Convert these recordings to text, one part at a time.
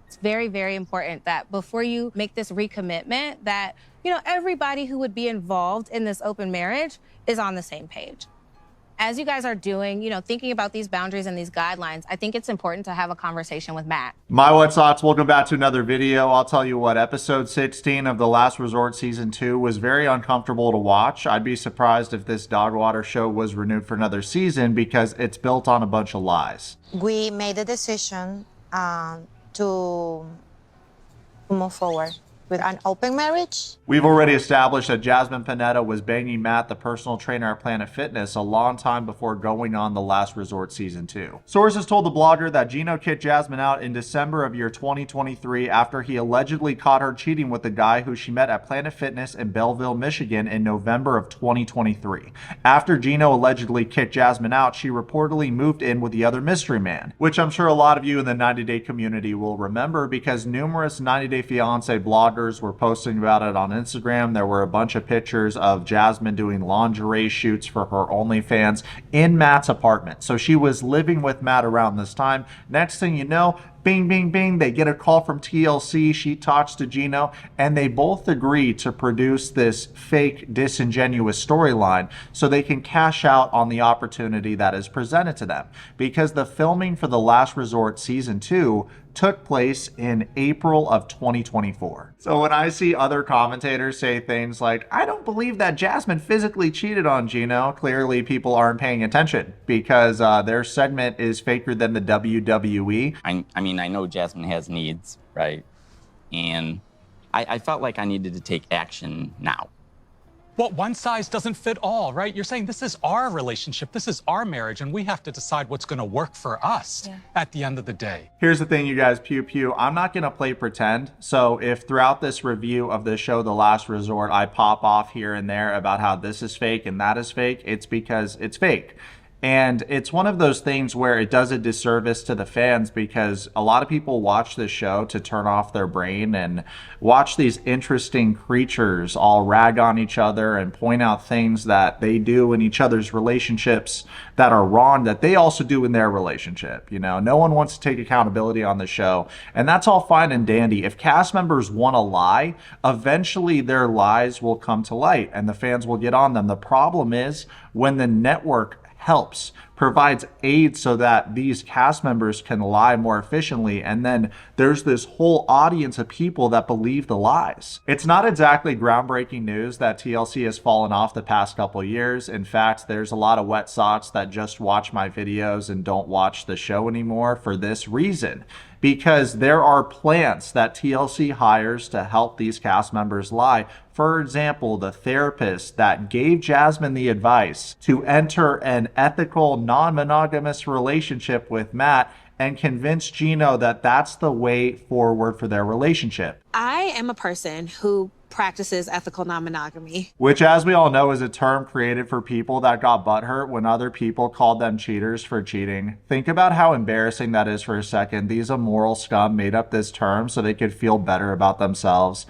It's very, very important that before you make this recommitment that, everybody who would be involved in this open marriage is on the same page. As you guys are doing, thinking about these boundaries and these guidelines, I think it's important to have a conversation with Matt. My Wet Sox, welcome back to another video. I'll tell you what, episode 16 of The Last Resort Season 2 was very uncomfortable to watch. I'd be surprised if this dog water show was renewed for another season because it's built on a bunch of lies. We made a decision to move forward with an open marriage. We've already established that Jasmine Panetta was banging Matt, the personal trainer at Planet Fitness, a long time before going on The Last Resort Season 2. Sources told the blogger that Gino kicked Jasmine out in December of year 2023 after he allegedly caught her cheating with the guy who she met at Planet Fitness in Belleville, Michigan in November of 2023. After Gino allegedly kicked Jasmine out, she reportedly moved in with the other mystery man, which I'm sure a lot of you in the 90 Day community will remember because numerous 90 Day Fiancé bloggers were posting about it on Instagram. There were a bunch of pictures of Jasmine doing lingerie shoots for her OnlyFans in Matt's apartment. So she was living with Matt around this time. Next thing you know, bing, bing, bing, they get a call from TLC. She talks to Gino, and they both agree to produce this fake, disingenuous storyline so they can cash out on the opportunity that is presented to them. Because the filming for The Last Resort Season 2 took place in April of 2024. So when I see other commentators say things like, I don't believe that Jasmine physically cheated on Gino, clearly people aren't paying attention because their segment is faker than the WWE. I mean, I know Jasmine has needs, right? And I felt like I needed to take action now. Well, one size doesn't fit all, right? You're saying this is our relationship, this is our marriage, and we have to decide what's going to work for us at the end of the day. Here's the thing, you guys, pew pew. I'm not going to play pretend. So if throughout this review of the show, The Last Resort, I pop off here and there about how this is fake and that is fake, it's because it's fake. And it's one of those things where it does a disservice to the fans because a lot of people watch this show to turn off their brain and watch these interesting creatures all rag on each other and point out things that they do in each other's relationships that are wrong that they also do in their relationship. No one wants to take accountability on the show, and that's all fine and dandy. If cast members want to lie, eventually their lies will come to light and the fans will get on them. The problem is when the network helps, provides aid so that these cast members can lie more efficiently, and then there's this whole audience of people that believe the lies. It's not exactly groundbreaking news that TLC has fallen off the past couple years. In fact, there's a lot of Wet Sox that just watch my videos and don't watch the show anymore for this reason. Because there are plants that TLC hires to help these cast members lie. For example, the therapist that gave Jasmine the advice to enter an ethical, non-monogamous relationship with Matt and convince Gino that that's the way forward for their relationship. I am a person who practices ethical non-monogamy. Which, as we all know, is a term created for people that got butthurt when other people called them cheaters for cheating. Think about how embarrassing that is for a second. These immoral scum made up this term so they could feel better about themselves.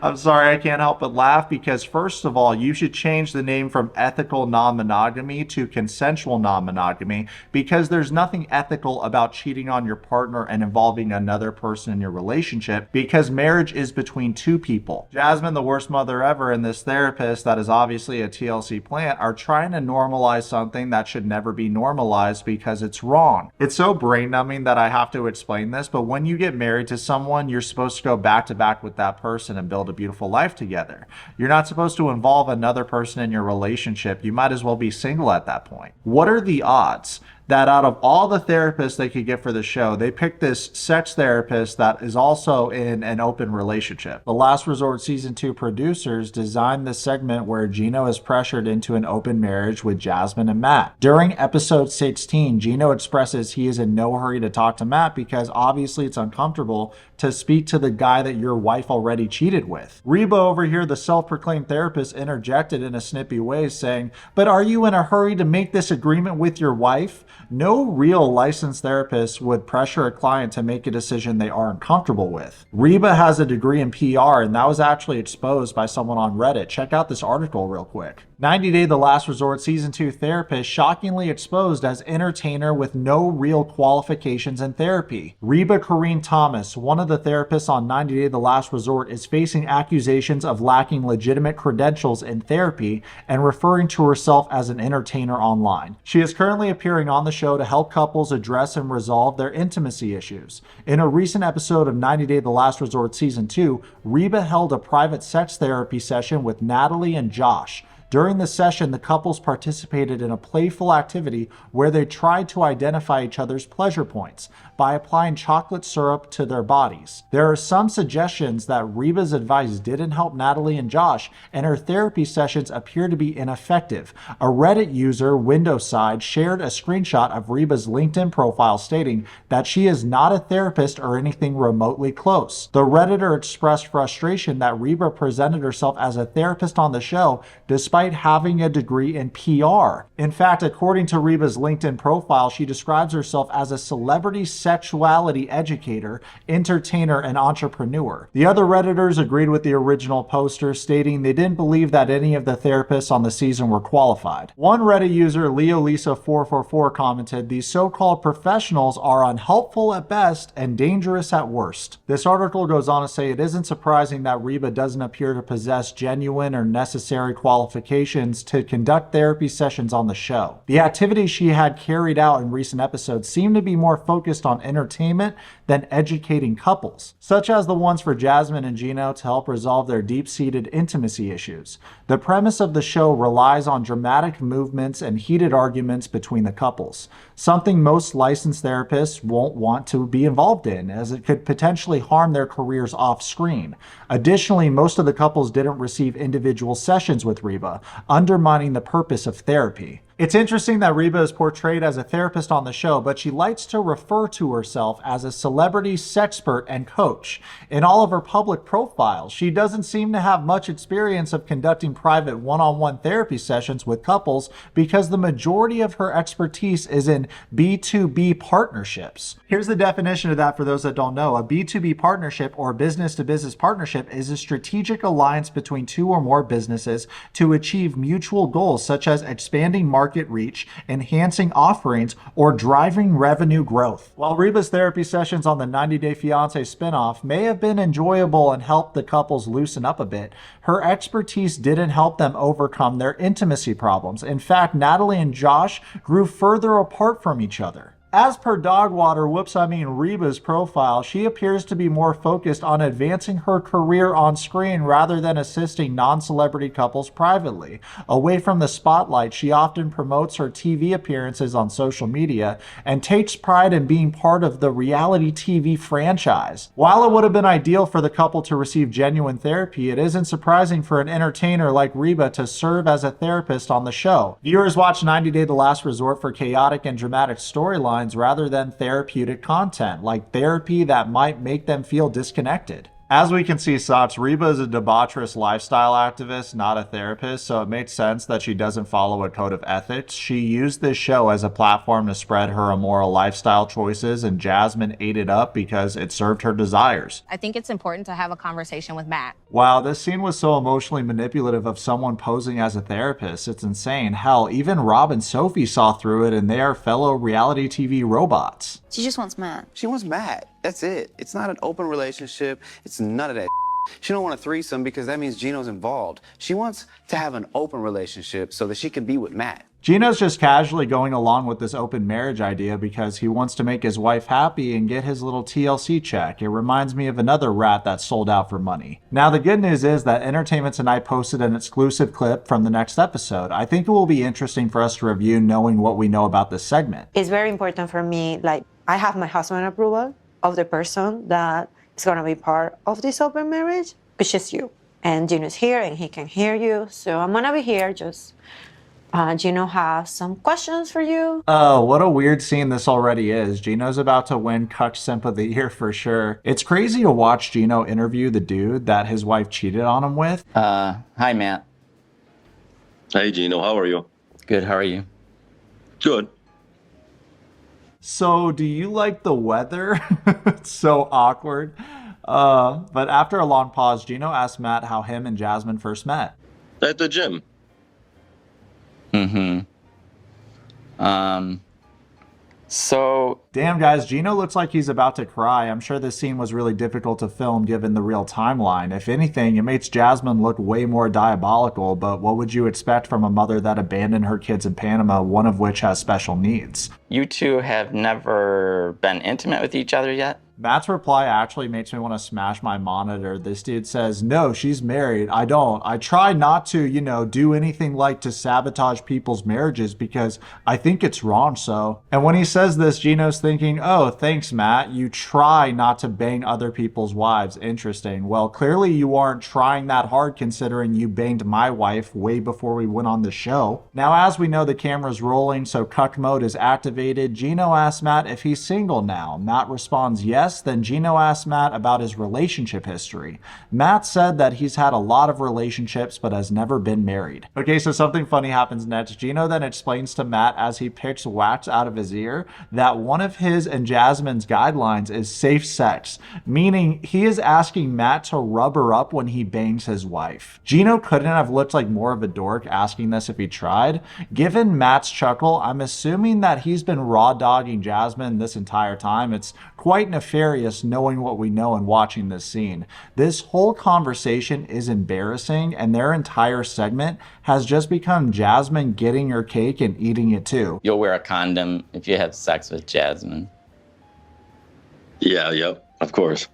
I'm sorry, I can't help but laugh because first of all, you should change the name from ethical non-monogamy to consensual non-monogamy because there's nothing ethical about cheating on your partner and involving another person in your relationship because marriage is between two people. Jasmine, the worst mother ever, and this therapist that is obviously a TLC plant are trying to normalize something that should never be normalized because it's wrong. It's so brain numbing that I have to explain this, but when you get married to someone, you're supposed to go back to back with that person and build a beautiful life together. You're not supposed to involve another person in your relationship. You might as well be single at that point. What are the odds that out of all the therapists they could get for the show, they picked this sex therapist that is also in an open relationship? The Last Resort Season 2 producers designed this segment where Gino is pressured into an open marriage with Jasmine and Matt. During episode 16, Gino expresses he is in no hurry to talk to Matt because obviously it's uncomfortable to speak to the guy that your wife already cheated with. Reba over here, the self-proclaimed therapist, interjected in a snippy way saying, "But are you in a hurry to make this agreement with your wife?" No real licensed therapist would pressure a client to make a decision they aren't comfortable with. Reba has a degree in PR, and that was actually exposed by someone on Reddit. Check out this article real quick. 90 Day The Last Resort Season 2 therapist shockingly exposed as entertainer with no real qualifications in therapy. Reba Corrine Thomas, one of the therapists on 90 Day The Last Resort, is facing accusations of lacking legitimate credentials in therapy and referring to herself as an entertainer online. She is currently appearing on the show to help couples address and resolve their intimacy issues. In a recent episode of 90 Day The Last Resort Season 2, Reba held a private sex therapy session with Natalie and Josh. During the session, the couples participated in a playful activity where they tried to identify each other's pleasure points by applying chocolate syrup to their bodies. There are some suggestions that Reba's advice didn't help Natalie and Josh, and her therapy sessions appear to be ineffective. A Reddit user, Windowside, shared a screenshot of Reba's LinkedIn profile stating that she is not a therapist or anything remotely close. The Redditor expressed frustration that Reba presented herself as a therapist on the show despite having a degree in PR. In fact, according to Reba's LinkedIn profile, she describes herself as a celebrity sexuality educator, entertainer, and entrepreneur. The other Redditors agreed with the original poster, stating they didn't believe that any of the therapists on the season were qualified. One Reddit user, LeoLisa444, commented, "These so-called professionals are unhelpful at best and dangerous at worst." This article goes on to say it isn't surprising that Reba doesn't appear to possess genuine or necessary qualifications to conduct therapy sessions on the show. The activities she had carried out in recent episodes seem to be more focused on entertainment than educating couples, such as the ones for Jasmine and Gino to help resolve their deep-seated intimacy issues. The premise of the show relies on dramatic movements and heated arguments between the couples, something most licensed therapists won't want to be involved in, as it could potentially harm their careers off-screen. Additionally, most of the couples didn't receive individual sessions with Reba, undermining the purpose of therapy. It's interesting that Reba is portrayed as a therapist on the show, but she likes to refer to herself as a celebrity sexpert and coach. In all of her public profiles, she doesn't seem to have much experience of conducting private one-on-one therapy sessions with couples because the majority of her expertise is in B2B partnerships. Here's the definition of that for those that don't know. A B2B partnership, or business-to-business partnership, is a strategic alliance between two or more businesses to achieve mutual goals such as expanding market reach, enhancing offerings, or driving revenue growth. While Reba's therapy sessions on the 90 Day Fiancé spinoff may have been enjoyable and helped the couples loosen up a bit, her expertise didn't help them overcome their intimacy problems. In fact, Natalie and Josh grew further apart from each other. As per Reba's profile, she appears to be more focused on advancing her career on screen rather than assisting non-celebrity couples privately. Away from the spotlight, she often promotes her TV appearances on social media and takes pride in being part of the reality TV franchise. While it would have been ideal for the couple to receive genuine therapy, it isn't surprising for an entertainer like Reba to serve as a therapist on the show. Viewers watch 90 Day The Last Resort for chaotic and dramatic storylines rather than therapeutic content, like therapy that might make them feel disconnected. As we can see, Sots, Reba is a debaucherous lifestyle activist, not a therapist, so it makes sense that she doesn't follow a code of ethics. She used this show as a platform to spread her immoral lifestyle choices, and Jasmine ate it up because it served her desires. I think it's important to have a conversation with Matt. Wow, this scene was so emotionally manipulative of someone posing as a therapist. It's insane. Hell, even Rob and Sophie saw through it, and they are fellow reality TV robots. She just wants Matt. She wants Matt. That's it. It's not an open relationship. It's none of that. She don't want a threesome because that means Gino's involved. She wants to have an open relationship so that she can be with Matt. Gino's just casually going along with this open marriage idea because he wants to make his wife happy and get his little TLC check. It reminds me of another rat that sold out for money. Now, the good news is that Entertainment Tonight posted an exclusive clip from the next episode. I think it will be interesting for us to review knowing what we know about this segment. It's very important for me, like, I have my husband's approval of the person that is going to be part of this open marriage, which is you. And Gino's here and he can hear you. So I'm going to be here. Just Gino has some questions for you. Oh, what a weird scene this already is. Gino's about to win Cuck Simp of the Year for sure. It's crazy to watch Gino interview the dude that his wife cheated on him with. Hi, Matt. Hey, Gino. How are you? Good. How are you? Good. So, do you like the weather? It's so awkward. But after a long pause, Gino asked Matt how him and Jasmine first met. At the gym. So Damn, guys, Gino looks like he's about to cry. I'm sure this scene was really difficult to film given the real timeline. If anything, it makes Jasmine look way more diabolical, but what would you expect from a mother that abandoned her kids in Panama, one of which has special needs? you two have never been intimate with each other yet? Matt's reply actually makes me want to smash my monitor. This dude says, no, she's married. I don't. I try not to, do anything like to sabotage people's marriages because I think it's wrong so. And when he says this, Gino's thinking, oh, thanks, Matt. You try not to bang other people's wives. Interesting. Well, clearly you aren't trying that hard considering you banged my wife way before we went on the show. Now, as we know, the camera's rolling, so cuck mode is activated. Gino asks Matt if he's single now. Matt responds yes. Then Gino asks Matt about his relationship history. Matt said that he's had a lot of relationships but has never been married. Okay, so something funny happens next. Gino then explains to Matt as he picks wax out of his ear that one of his and Jasmine's guidelines is safe sex, meaning he is asking Matt to rub her up when he bangs his wife. Gino couldn't have looked like more of a dork asking this if he tried. Given Matt's chuckle, I'm assuming that he's been raw dogging Jasmine this entire time. It's quite nefarious knowing what we know and watching this scene. This whole conversation is embarrassing, and their entire segment has just become Jasmine getting her cake and eating it too. You'll wear a condom if you have sex with Jasmine. Yeah, yep, of course.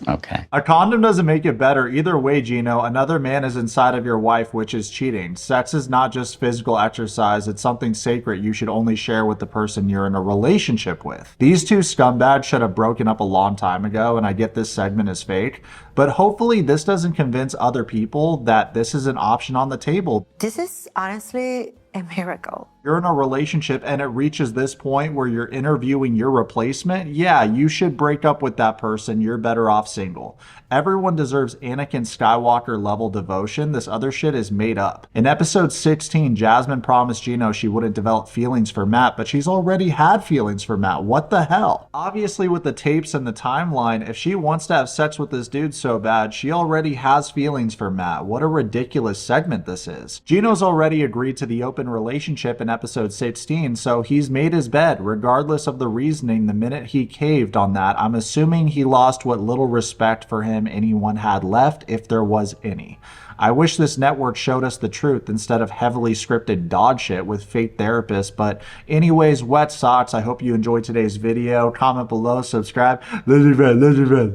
Okay. A condom doesn't make it better. Either way, Gino, another man is inside of your wife, which is cheating. Sex is not just physical exercise. It's something sacred you should only share with the person you're in a relationship with. These two scumbags should have broken up a long time ago, and I get this segment is fake, but hopefully this doesn't convince other people that this is an option on the table. This is honestly a miracle. You're in a relationship and it reaches this point where you're interviewing your replacement, yeah, you should break up with that person. You're better off single. Everyone deserves Anakin Skywalker level devotion. This other shit is made up. In episode 16, Jasmine promised Gino she wouldn't develop feelings for Matt, but she's already had feelings for Matt. What the hell? Obviously, with the tapes and the timeline, if she wants to have sex with this dude so bad, she already has feelings for Matt. What a ridiculous segment this is. Gino's already agreed to the open relationship in episode 16, so he's made his bed. Regardless of the reasoning, the minute he caved on that, I'm assuming he lost what little respect for him anyone had left, if there was any. I wish this network showed us the truth instead of heavily scripted dog shit with fake therapists. But anyways, wet socks. I hope you enjoyed today's video. Comment below, subscribe. Love you, man. Love you, man.